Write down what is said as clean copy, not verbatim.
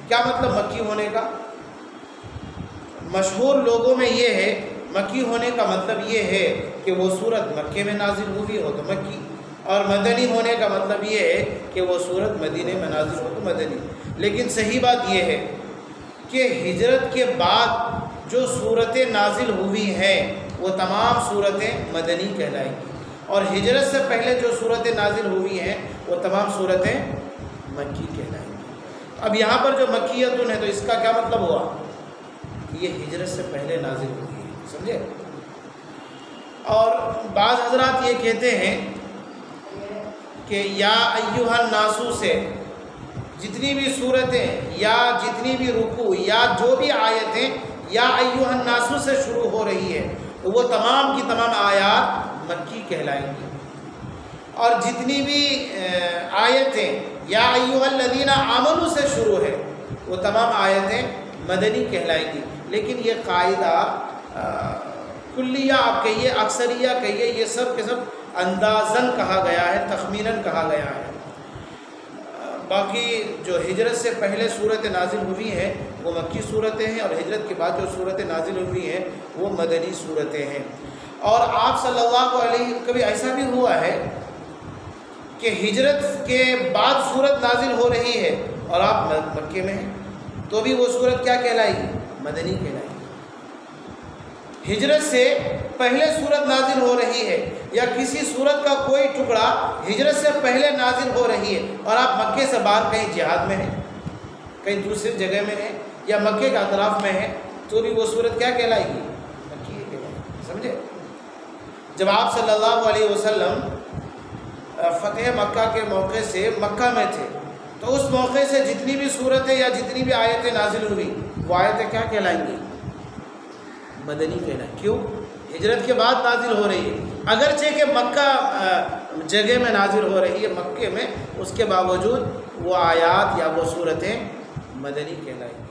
کیا مطلب مکی ہونے کا؟ مشہور لوگوں میں یہ ہے مکی ہونے کا مطلب یہ ہے کہ وہ صورت مکے میں نازل ہوئی ہو تو مکی، اور مدنی ہونے کا مطلب یہ ہے کہ وہ صورت مدینے میں نازل ہو تو مدنی۔ لیکن صحیح بات یہ ہے کہ ہجرت کے بعد جو صورتیں نازل ہوئی ہیں وہ تمام صورتیں مدنی کہلائیں گی، اور ہجرت سے پہلے جو صورتیں نازل ہوئی ہیں وہ تمام صورتیں مکی کہلائیں گی۔ اب یہاں پر جو مکیتن ہے تو اس کا کیا مطلب ہوا؟ یہ ہجرت سے پہلے نازل ہوئی ہے، سمجھے؟ اور بعض حضرات یہ کہتے ہیں کہ یا ایھا الناس سے جتنی بھی صورتیں یا جتنی بھی رکوع یا جو بھی آیتیں یا ایھا الناس سے شروع ہو رہی ہے تو وہ تمام کی تمام آیات مکی کہلائیں گی، اور جتنی بھی آیتیں یا ایھا الذین آمنوا سے شروع ہے وہ تمام آیتیں مدنی کہلائیں گی۔ لیکن یہ قاعدہ کلیہ آپ کہیے، اکثریہ کہیے، یہ سب کے سب اندازاً کہا گیا ہے، تخمیناً کہا گیا ہے۔ باقی جو ہجرت سے پہلے صورتیں نازل ہوئی ہیں وہ مکی صورتیں ہیں، اور ہجرت کے بعد جو صورتیں نازل ہوئی ہیں وہ مدنی صورتیں ہیں۔ اور آپ صلی اللہ علیہ وسلم کبھی ایسا بھی ہوا ہے کہ ہجرت کے بعد صورت نازل ہو رہی ہے اور آپ مکے میں ہیں تو بھی وہ صورت کیا کہلائے گی؟ مدنی کہلائے گی۔ ہجرت سے پہلے صورت نازل ہو رہی ہے یا کسی صورت کا کوئی ٹکڑا ہجرت سے پہلے نازل ہو رہی ہے اور آپ مکے سے باہر کہیں جہاد میں ہیں، کہیں دوسری جگہ میں ہیں یا مکے کے اطراف میں ہیں تو بھی وہ صورت کیا کہلائے گی؟ مکی کہلائے گی، سمجھے؟ جب آپ صلی اللہ علیہ وسلم فتح مکہ کے موقع سے مکہ میں تھے تو اس موقع سے جتنی بھی صورتیں یا جتنی بھی آیتیں نازل ہوئی وہ آیتیں کیا کہلائیں گی؟ مدنی کہلائیں۔ کیوں؟ ہجرت کے بعد نازل ہو رہی ہے، اگرچہ کہ مکہ جگہ میں نازل ہو رہی ہے مکے میں، اس کے باوجود وہ آیات یا وہ صورتیں مدنی کہلائیں گی۔